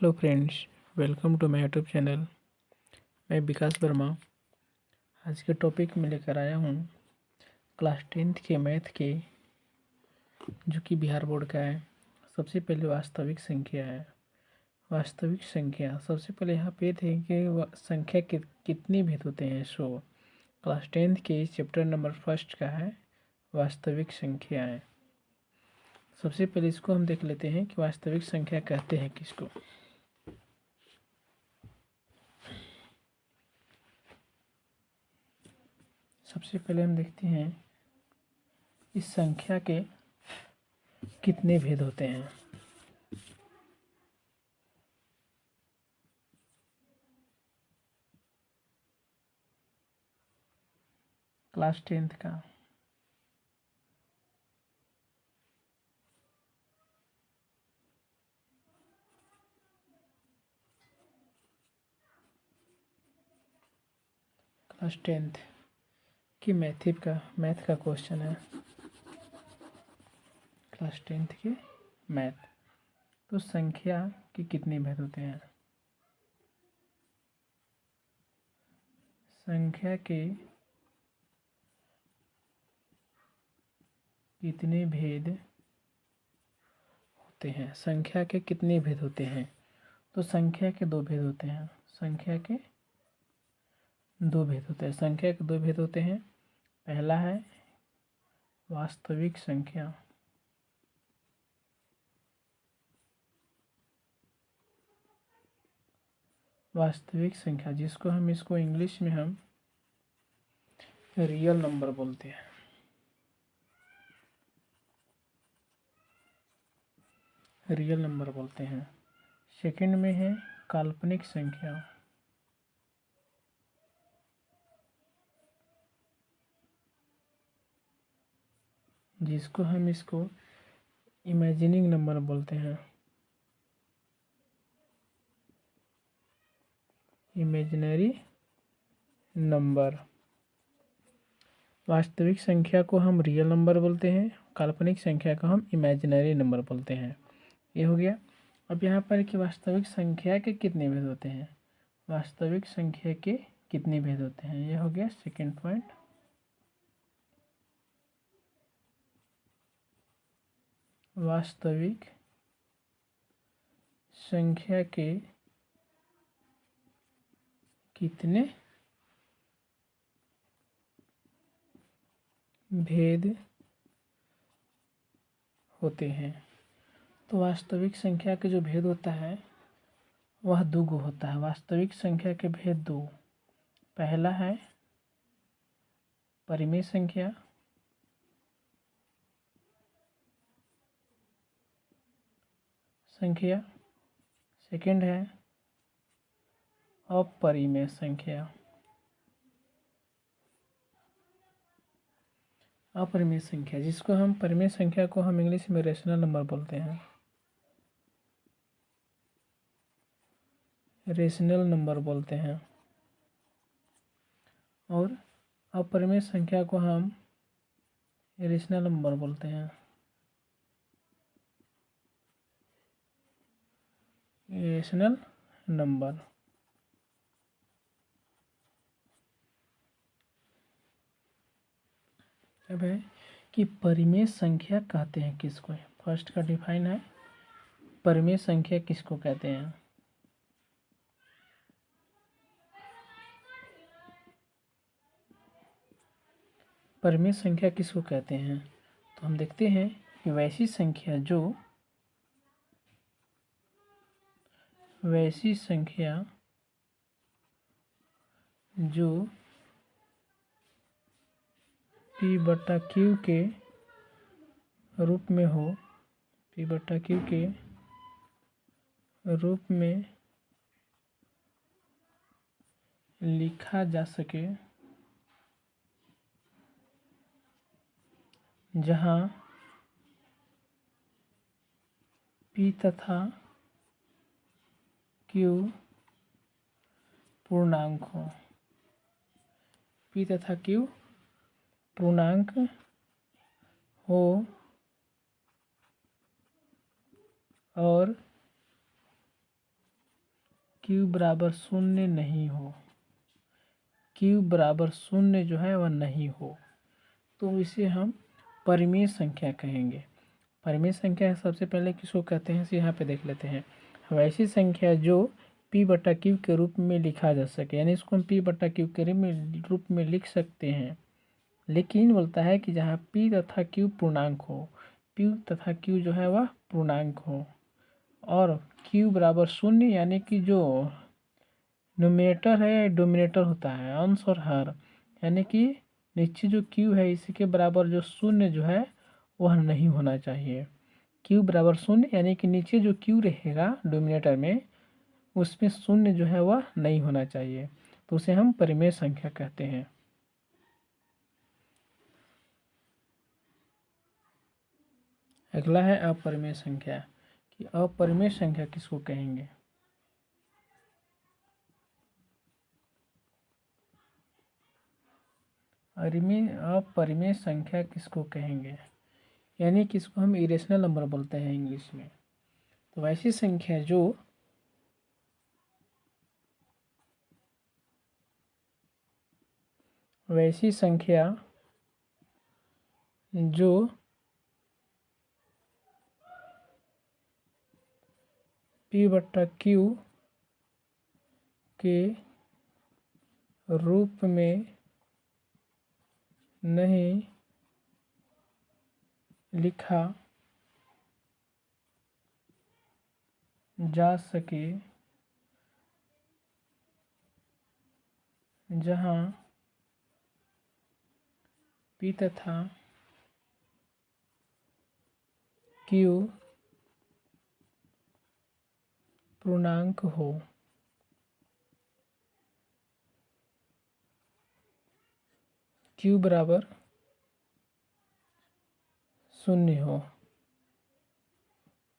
Hello friends, welcome to my YouTube channel. मैं विकास वर्मा आज के टॉपिक में लेकर आया हूँ क्लास 10th के मैथ के, जो कि बिहार बोर्ड का है। सबसे पहले वास्तविक संख्या है। वास्तविक संख्या सबसे पहले यहाँ पे थे कि संख्या कितनी भेद होते हैं। सो क्लास 10th के चैप्टर नंबर 1 का है वास्तविक संख्याएँ। सबसे पहले इसको हम देख लेते हैं कि वास्तविक संख्या कहते हैं किसको। सबसे पहले हम देखते हैं इस संख्या के कितने भेद होते हैं। क्लास 10th का क्लास 10th की मैथ का क्वेश्चन है। क्लास 10th के मैथ। तो संख्या के कितने भेद होते हैं। संख्या के कितने भेद होते हैं। संख्या के कितने भेद होते हैं। तो संख्या के दो भेद होते हैं। संख्या के दो भेद होते हैं। संख्या के दो भेद होते हैं। पहला है वास्तविक संख्या। वास्तविक संख्या जिसको हम इसको इंग्लिश में हम रियल नंबर बोलते हैं। रियल नंबर बोलते हैं। सेकंड में है काल्पनिक संख्या। जिसको हम इसको इमेजिनिंग नंबर बोलते हैं। Imaginary number. वास्तविक संख्या को हम रियल नंबर बोलते हैं, काल्पनिक संख्या को हम इमेजिनरी नंबर बोलते हैं। ये हो गया। अब यहाँ पर कि वास्तविक संख्या के कितने भेद होते हैं। वास्तविक संख्या के कितने भेद होते हैं, ये हो गया सेकंड पॉइंट। वास्तविक संख्या के कितने भेद होते हैं। तो वास्तविक संख्या के जो भेद होता है वह दो गो होता है। वास्तविक संख्या के भेद दो। पहला है परिमेय संख्या। सेकंड है अपरिमेय संख्या। अपरिमेय संख्या जिसको हम परिमेय संख्या को हम इंग्लिश में रेशनल नंबर बोलते हैं। रेशनल नंबर बोलते हैं। और अपरिमेय संख्या को हम इरेशनल नंबर बोलते हैं। Irrational number. अब है कि परिमेय संख्या कहते हैं किसको। फर्स्ट का डिफाइन है परिमेय संख्या किसको कहते हैं। परिमेय संख्या किसको कहते हैं, तो हम देखते हैं कि वैसी संख्या जो P/Q के रूप में हो, P/Q के रूप में लिखा जा सके, जहाँ P तथा Q पूर्णांक हो। P तथा Q पूर्णांक हो और क्यू बराबर शून्य नहीं हो, क्यू बराबर शून्य जो है वह नहीं हो, तो इसे हम परिमेय संख्या कहेंगे। परिमेय संख्या सबसे पहले किसको कहते हैं, यहाँ पे देख लेते हैं। वैसी संख्या जो p बटा क्यू के रूप में लिखा जा सके, यानी इसको हम p बटा क्यू के रूप में लिख सकते हैं, लेकिन बोलता है कि जहाँ p तथा q पूर्णांक हो, p तथा q जो है वह पूर्णांक हो, और q बराबर शून्य, यानी कि जो न्यूमरेटर है डोमिनेटर होता है, अंश और हर, यानी कि नीचे जो q है इसके बराबर जो शून्य जो है वह नहीं होना चाहिए। q बराबर शून्य, यानी कि नीचे जो q रहेगा डोमिनेटर में उसमें शून्य जो है वह नहीं होना चाहिए, तो उसे हम परिमेय संख्या कहते हैं। अगला है अपरिमेय संख्या, कि अपरिमेय संख्या किसको कहेंगे। अपरिमेय संख्या किसको कहेंगे, यानी कि इसको हम इरेशनल नंबर बोलते हैं इंग्लिश में। तो वैसी संख्या जो p बट्टा क्यू के रूप में नहीं लिखा जा सके, जहाँ p तथा q पूर्णांक हो, q बराबर शून्य हो,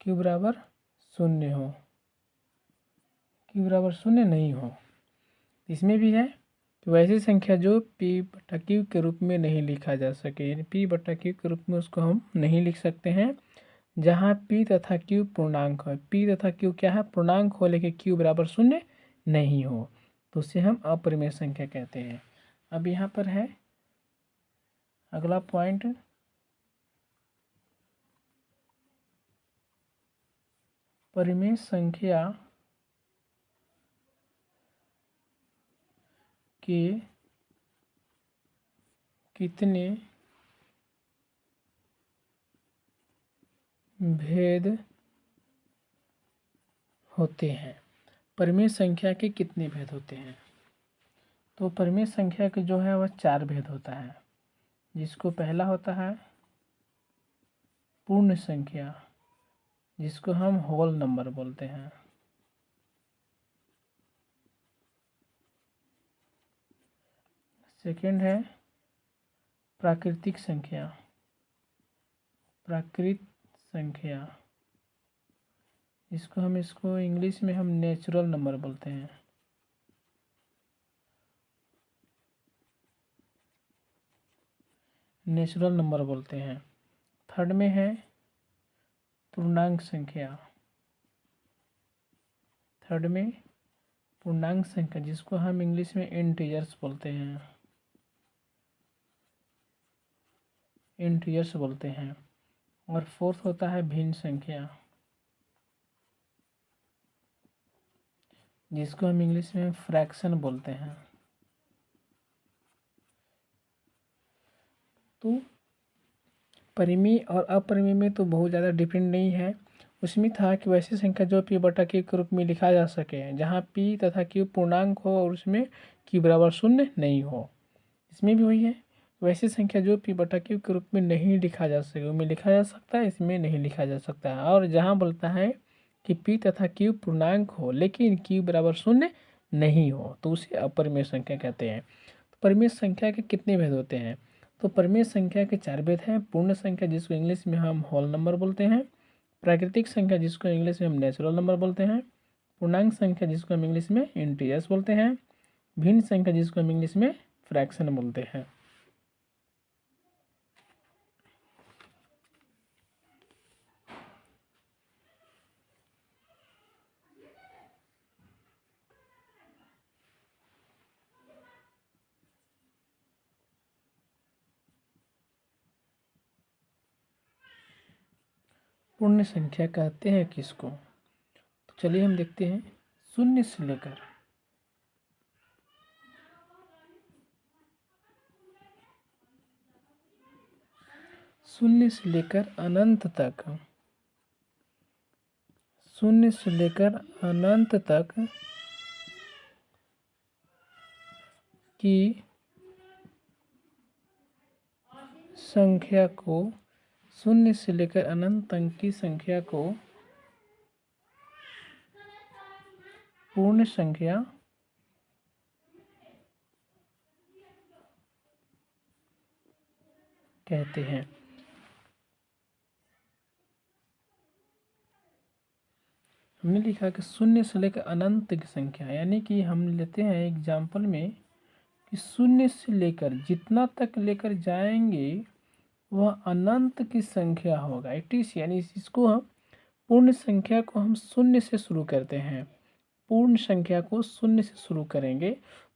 q बराबर शून्य हो, q बराबर शून्य नहीं हो। इसमें भी है तो वैसी संख्या जो p बटा q के रूप में नहीं लिखा जा सके, यानी p बटा q के रूप में उसको हम नहीं लिख सकते हैं, जहाँ p तथा q पूर्णांक हो। p तथा q क्या है, पूर्णांक हो, लेकिन q बराबर शून्य नहीं हो, तो उसे हम अपरिमेय संख्या कहते हैं। अब यहाँ पर है अगला पॉइंट, परिमेय संख्या के कितने भेद होते हैं। परिमेय संख्या के कितने भेद होते हैं, तो परिमेय संख्या के जो है वह 4 भेद होता है, जिसको पहला होता है पूर्ण संख्या, जिसको हम होल नंबर बोलते हैं। सेकंड है प्राकृतिक संख्या, प्राकृत संख्या, इसको इंग्लिश में हम नेचुरल नंबर बोलते हैं। नेचुरल नंबर बोलते हैं। थर्ड में है पूर्णांक संख्या, थर्ड में पूर्णांक संख्या, जिसको हम इंग्लिश में इंटीजर्स बोलते हैं, इंटीजर्स बोलते हैं। और फोर्थ होता है भिन्न संख्या, जिसको हम इंग्लिश में फ्रैक्शन बोलते हैं। तो परिमेय और अपरिमेय में तो बहुत ज़्यादा डिफरेंट नहीं है। उसमें था कि वैसी संख्या जो p बटा q के रूप में लिखा जा सके, जहाँ p तथा q पूर्णांक हो और उसमें q बराबर शून्य नहीं हो। इसमें भी वही है, वैसी संख्या जो p बटा q के रूप में नहीं लिखा जा सके, उसमें लिखा जा सकता है, इसमें नहीं लिखा जा सकता है। और जहाँ बोलता है कि p तथा q पूर्णांक हो लेकिन q बराबर शून्य नहीं हो, तो उसे अपरिमेय संख्या कहते हैं। तो परिमेय संख्या के कितने भेद होते हैं, तो परिमेय संख्या के 4 भेद हैं। पूर्ण संख्या, जिसको इंग्लिश में हम होल नंबर बोलते हैं। प्राकृतिक संख्या, जिसको इंग्लिश में हम नेचुरल नंबर बोलते हैं। पूर्णांक संख्या, जिसको हम इंग्लिश में इंटीजर्स बोलते हैं। भिन्न संख्या, जिसको हम इंग्लिश में फ्रैक्शन बोलते हैं। पूर्ण संख्या कहते हैं किसको? तो चलिए हम देखते हैं शून्य से लेकर अनंत तक, शून्य से लेकर अनंत तक की संख्या को, शून्य से लेकर अनंत तक की संख्या को पूर्ण संख्या कहते हैं। हमने लिखा कि शून्य से लेकर अनंत की संख्या, यानी कि हम लेते हैं एग्जाम्पल में कि शून्य से लेकर जितना तक लेकर जाएंगे वह अनंत की संख्या होगा। यानी इसको हम पूर्ण संख्या को हम शून्य से शुरू करते हैं, पूर्ण संख्या को शून्य से शुरू करेंगे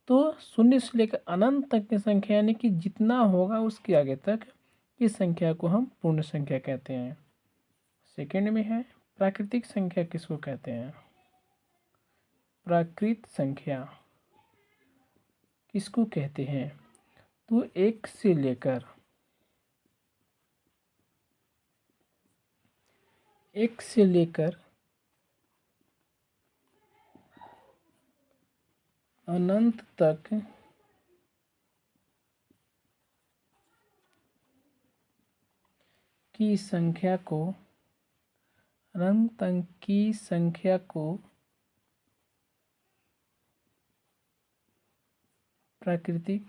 तो शून्य से लेकर अनंत तक की संख्या यानी कि जितना होगा उसके आगे तक की संख्या को हम पूर्ण संख्या कहते हैं। सेकंड में है प्राकृतिक संख्या किसको कहते हैं? प्राकृत संख्या किसको कहते हैं? तो एक से लेकर अनंत तक की संख्या को, अनंत तक की संख्या को प्राकृतिक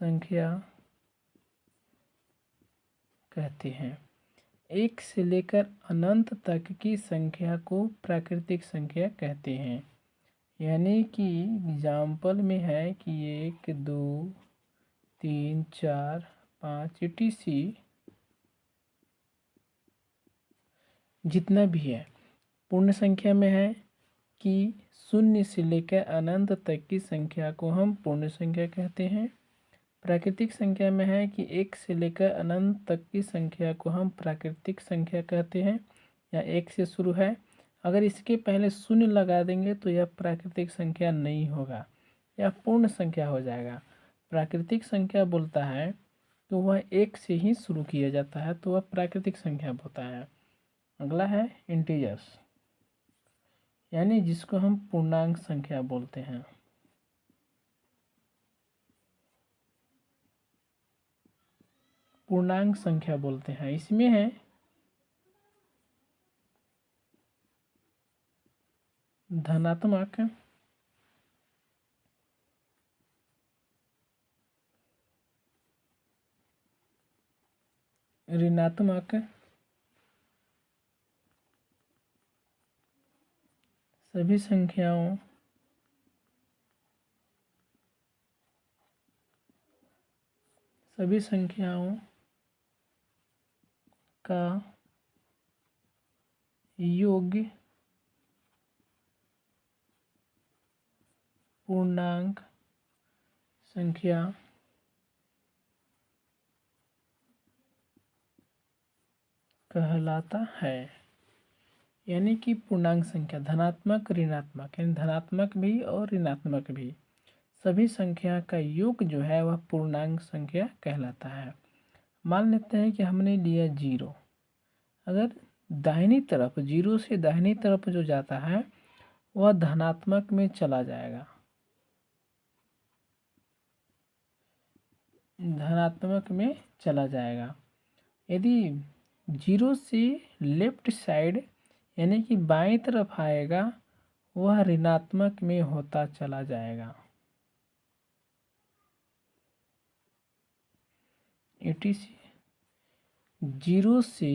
संख्या कहते हैं। एक से लेकर अनंत तक की संख्या को प्राकृतिक संख्या कहते हैं। यानी कि एग्जाम्पल में है कि 1 2 3 4 5 etc जितना भी है। पूर्ण संख्या में है कि शून्य से लेकर अनंत तक की संख्या को हम पूर्ण संख्या कहते हैं। प्राकृतिक संख्या में है कि 1 से लेकर अनंत तक की संख्या को हम प्राकृतिक संख्या कहते हैं, या 1 से शुरू है। अगर इसके पहले शून्य लगा देंगे तो यह प्राकृतिक संख्या नहीं होगा, यह पूर्ण संख्या हो जाएगा। प्राकृतिक संख्या बोलता है तो वह 1 से ही शुरू किया जाता है, तो वह प्राकृतिक संख्या होता है। अगला है इंटीजर्स, यानी जिसको हम पूर्णांक संख्या बोलते हैं। पूर्णांक संख्या बोलते हैं। इसमें है धनात्मक, ऋणात्मक, सभी संख्याओं का योग पूर्णांक संख्या कहलाता है। यानी कि पूर्णांक संख्या धनात्मक ऋणात्मक, यानी धनात्मक भी और ऋणात्मक भी, सभी संख्या का योग जो है वह पूर्णांक संख्या कहलाता है। मान लेते हैं कि हमने लिया 0, अगर दाहिनी तरफ 0 से दाहिनी तरफ जो जाता है वह धनात्मक में चला जाएगा, धनात्मक में चला जाएगा। यदि 0 से लेफ्ट साइड यानी कि बाएं तरफ आएगा वह ऋणात्मक में होता चला जाएगा। etc 0 से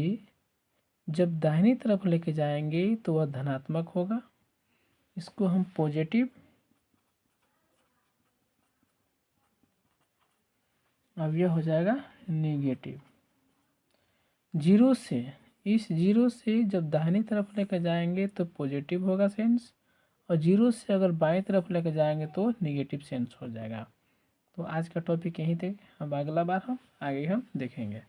जब दाहिनी तरफ लेके जाएंगे तो वह धनात्मक होगा, इसको हम पॉजिटिव, अब यह हो जाएगा नेगेटिव। 0 से, इस 0 से जब दाहिनी तरफ लेकर जाएंगे तो पॉजिटिव होगा सेंस, और 0 से अगर बाएं तरफ लेकर जाएंगे तो नेगेटिव सेंस हो जाएगा। तो आज का टॉपिक यहीं तक, अब अगला बार हम आगे देखेंगे।